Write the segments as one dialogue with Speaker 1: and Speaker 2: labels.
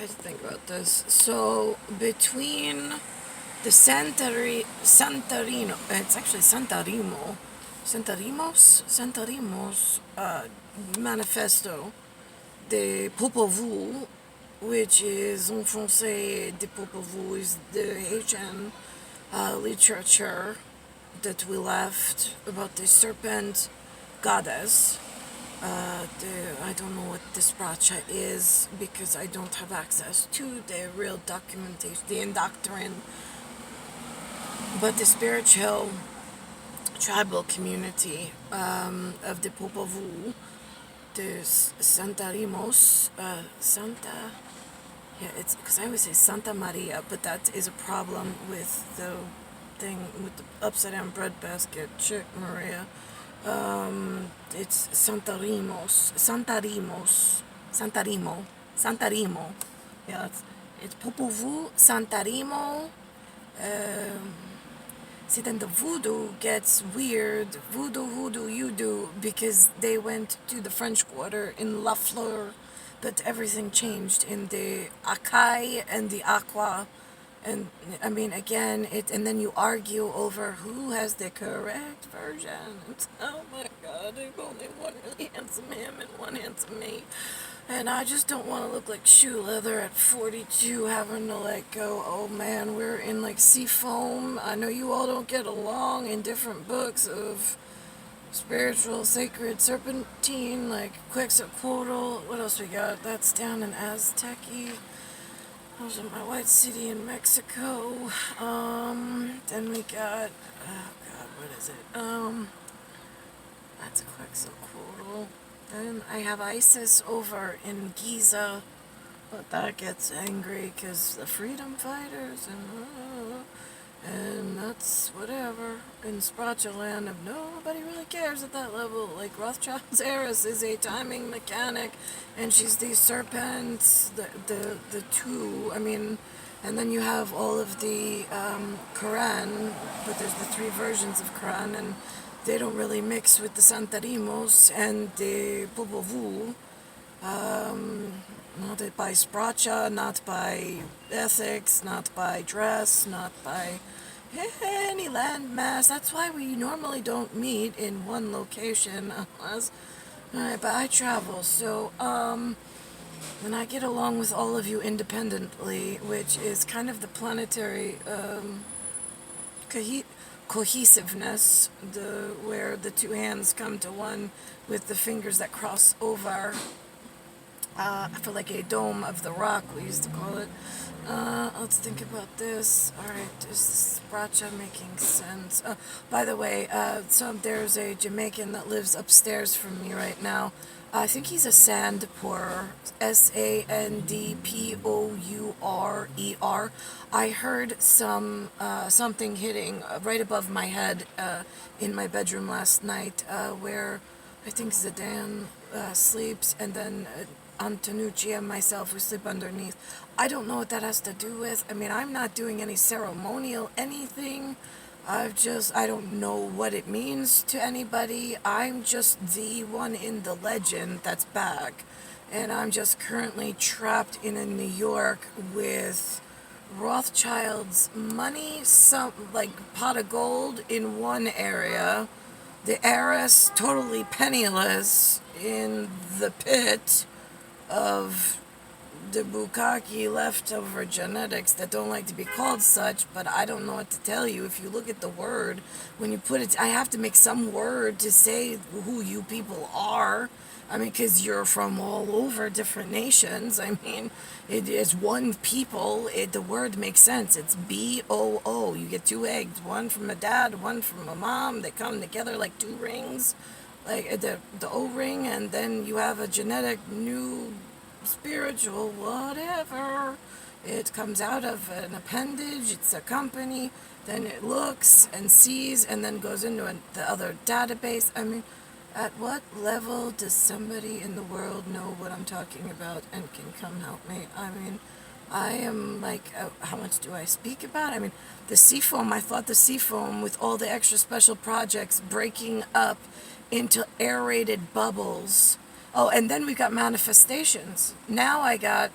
Speaker 1: to think about this. So between the Santarino, it's actually Santarimos manifesto, the POE, which is en français, the POE is the Haitian literature that we left about the serpent goddess. I don't know what this bracha is because I don't have access to the real documentation, the indoctrine, but the spiritual tribal community of the VOU, the Santarimos, it's because I always say Santa Maria, but that is a problem with the thing with the upside down bread basket chick Maria. It's Santarimo. Yeah, it's POE Santarimo. See, then the voodoo gets weird. Voodoo, you do, because they went to the French Quarter in La Fleur, but everything changed in the Acai and the Aqua. And I mean, again, and then you argue over who has the correct version. It's, oh my God, there's only one really handsome him and one handsome me. And I just don't want to look like shoe leather at 42, having to like go, oh man, we're in like seafoam. I know you all don't get along in different books of spiritual, sacred, serpentine, like Quetzalcoatl. What else we got? That's down in Aztec-y. Those are my white city in Mexico. Then we got, oh God, what is it? That's Quetzalcoatl. Then I have ISIS over in Giza, but that gets angry because the freedom fighters and that's whatever. In Sprotchaland, nobody really cares at that level. Like Rothschild's heiress is a timing mechanic, and she's the serpent, the two. I mean, and then you have all of the Quran, but there's the three versions of Quran, and they don't really mix with the Santarimos and the POE. Not by Spracha, not by ethics, not by dress, not by any landmass. That's why we normally don't meet in one location unless, but I travel, so, and I get along with all of you independently, which is kind of the planetary, cohesiveness, where the two hands come to one with the fingers that cross over. I feel like a dome of the rock, we used to call it. Let's think about this. Alright, is this bracha making sense? By the way, so there's a Jamaican that lives upstairs from me right now. I think he's a sand pourer. SANDPOURER. I heard something hitting right above my head in my bedroom last night, where I think Zidane sleeps, and then Antonucci and myself who sleep underneath. I don't know what that has to do with. I mean, I'm not doing any ceremonial anything. I don't know what it means to anybody. I'm just the one in the legend that's back. And I'm just currently trapped in a New York with Rothschild's money, some like pot of gold in one area, the heiress totally penniless in the pit of the Bukaki leftover genetics that don't like to be called such, but I don't know what to tell you. If you look at the word, when you put it, I have to make some word to say who you people are. I mean, because you're from all over different nations. I mean, it is one people. The word makes sense. It's BOO. You get two eggs, one from a dad, one from a mom. They come together like two rings, like the O-ring, and then you have a genetic new spiritual whatever. It comes out of an appendage. It's a company. Then it looks and sees, and then goes into the other database. I mean, at what level does somebody in the world know what I'm talking about and can come help me? I mean, I am like, how much do I speak about? I mean, the seafoam, I thought the seafoam with all the extra special projects breaking up into aerated bubbles. Oh, and then we got manifestations. Now I got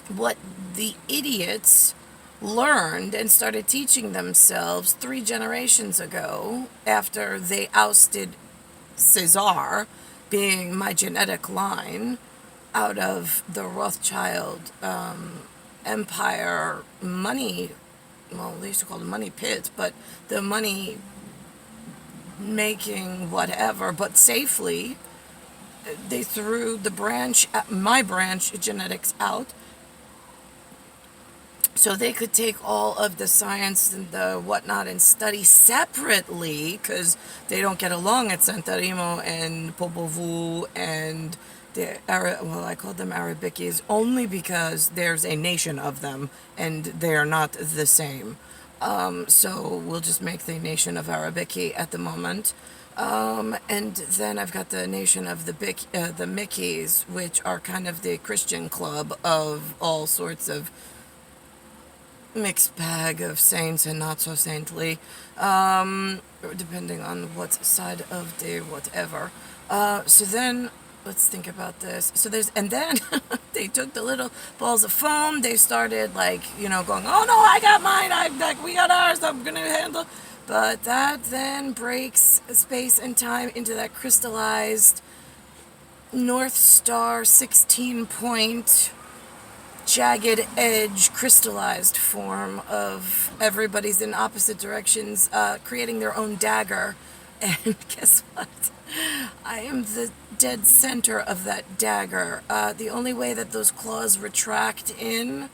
Speaker 1: what the idiots learned and started teaching themselves 3 generations ago after they ousted Caesar, being my genetic line, out of the Rothschild empire money. Well, they used to call it money pit, but the money making whatever, but safely. They threw the branch, my branch genetics out, so they could take all of the science and the whatnot and study separately, because they don't get along at Santarimo and POe and well, I call them Arabikis only because there's a nation of them and they are not the same. So we'll just make the nation of Arabiki at the moment. And then I've got the nation of the Mickeys, which are kind of the Christian club of all sorts of mixed bag of saints and not so saintly, depending on what side of the whatever. So then let's think about this. So and then they took the little balls of foam. They started going, oh no, I got mine. We got ours. I'm gonna handle. But that then breaks space and time into that crystallized North Star 16-point jagged edge crystallized form of everybody's in opposite directions, creating their own dagger. And guess what? I am the dead center of that dagger. The only way that those claws retract in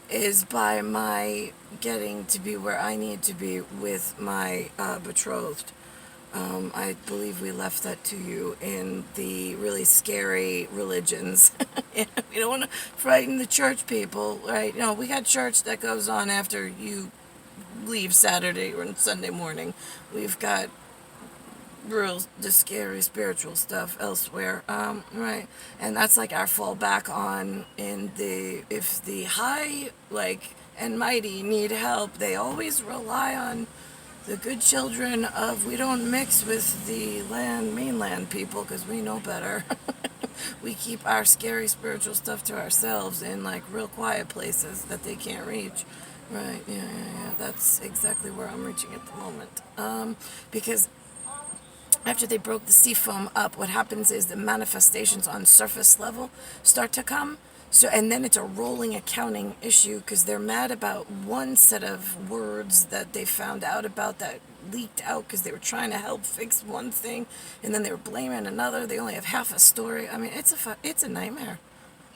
Speaker 1: is by my getting to be where I need to be with my betrothed. I believe we left that to you in the really scary religions. We don't want to frighten the church people, right? No, we got church that goes on after you leave Saturday or Sunday morning. We've got the scary spiritual stuff elsewhere, right? And that's like our fallback on if the high and mighty need help, they always rely on the good children of, we don't mix with the mainland people because we know better. We keep our scary spiritual stuff to ourselves in real quiet places that they can't reach. Right, yeah. That's exactly where I'm reaching at the moment. Because after they broke the sea foam up, what happens is the manifestations on surface level start to come. So, and then it's a rolling accounting issue because they're mad about one set of words that they found out about that leaked out because they were trying to help fix one thing, and then they were blaming another. They only have half a story. I mean, it's a nightmare.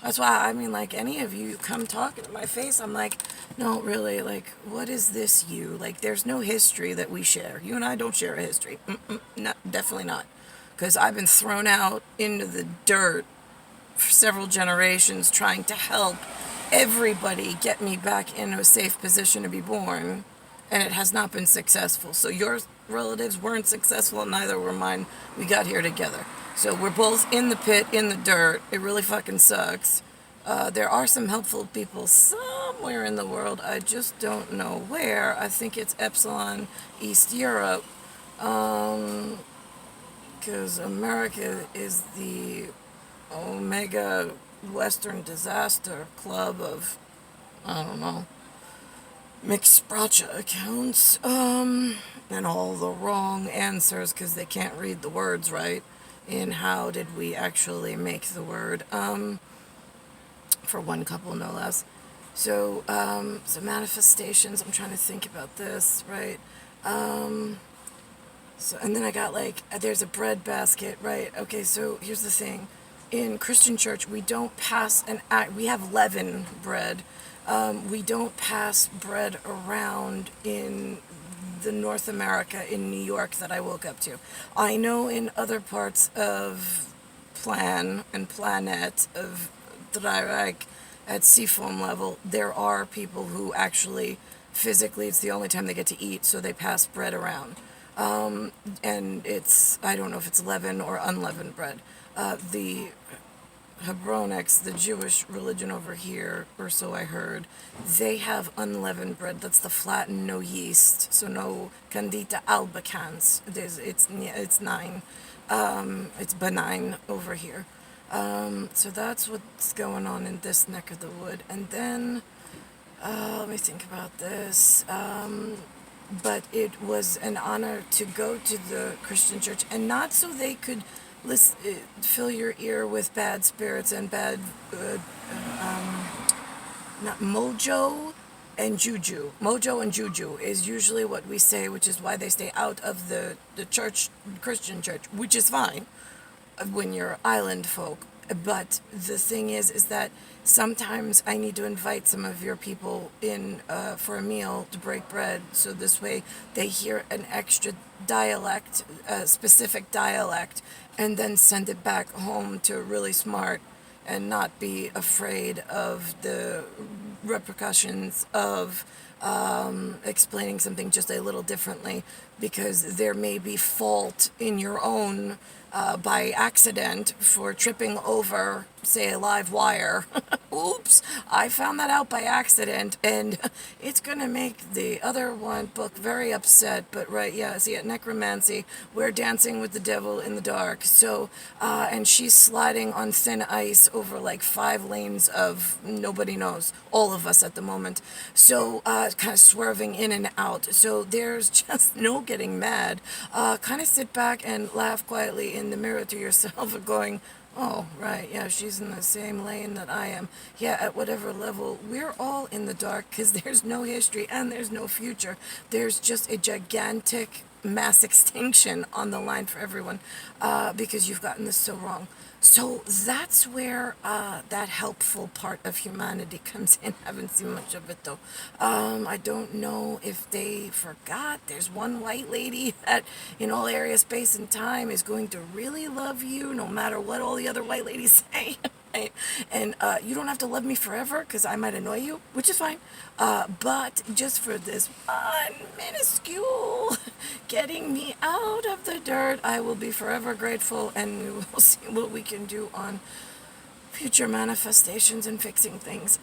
Speaker 1: That's why, any of you come talking to my face, I'm like, no, really, what is this you? There's no history that we share. You and I don't share a history. No, definitely not. Because I've been thrown out into the dirt for several generations trying to help everybody get me back in a safe position to be born, and it has not been successful. So your relatives weren't successful, and neither were mine. We got here together. So we're both in the pit, in the dirt. It really fucking sucks. There are some helpful people somewhere in the world. I just don't know where. I think it's Epsilon East Europe. Because America is the Omega Western Disaster Club of, I don't know, mixed spracha accounts. And all the wrong answers because they can't read the words right. In how did we actually make the word, for one couple no less. So manifestations, I'm trying to think about this, right? So, and then I got there's a bread basket, right? Okay, so here's the thing. In Christian church, we don't pass we have leaven bread. We don't pass bread around in the North America in New York that I woke up to. I know in other parts of planet of Dreieck at seafoam level, there are people who actually physically, it's the only time they get to eat, so they pass bread around. And I don't know if it's leaven or unleavened bread. The Hebronics, the Jewish religion over here, or so I heard, they have unleavened bread. That's the flattened, no yeast, so no candida albicans. It's 9. It's benign over here. So that's what's going on in this neck of the wood. And then, let me think about this. But it was an honor to go to the Christian church, and not so they could fill your ear with bad spirits and bad, not mojo and juju. Mojo and juju is usually what we say, which is why they stay out of the church, Christian church, which is fine when you're island folk. But the thing is that sometimes I need to invite some of your people in for a meal to break bread, so this way they hear an extra dialect, a specific dialect, and then send it back home to really smart and not be afraid of the repercussions of explaining something just a little differently, because there may be fault in your own by accident for tripping over, say, a live wire. Oops, I found that out by accident, and it's gonna make the other one book very upset. But right, yeah, see, at necromancy, we're dancing with the devil in the dark. So, and she's sliding on thin ice over like 5 lanes of nobody knows, all of us at the moment. So, kind of swerving in and out. So there's just no getting mad. Kind of sit back and laugh quietly in the mirror to yourself and going, oh, right, yeah, she's in the same lane that I am. Yeah, at whatever level, we're all in the dark, because there's no history and there's no future. There's just a gigantic mass extinction on the line for everyone, because you've gotten this so wrong. So that's where that helpful part of humanity comes in. Haven't seen much of it though. I don't know if they forgot. There's one white lady that in all area, space, and time is going to really love you no matter what all the other white ladies say. Right? And you don't have to love me forever, because I might annoy you, which is fine. But just for this one minuscule getting me out of the dirt, I will be forever grateful, and we will see what we can do on future manifestations and fixing things.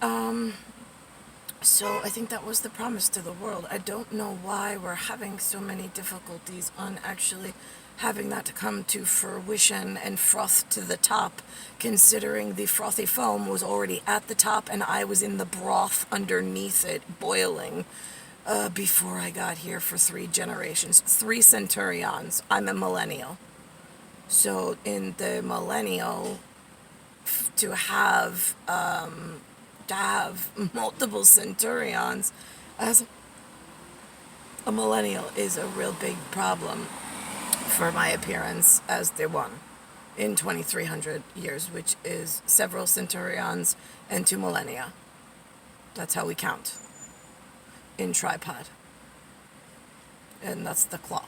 Speaker 1: So I think that was the promise to the world. I don't know why we're having so many difficulties on actually having that to come to fruition and froth to the top, considering the frothy foam was already at the top and I was in the broth underneath it, boiling, before I got here for 3 generations. 3 centurions. I'm a millennial. So in the millennial, to have multiple centurions as a millennial is a real big problem for my appearance as the one in 2300 years, which is several centurions and 2 millennia. That's how we count in tripod. And that's the claw.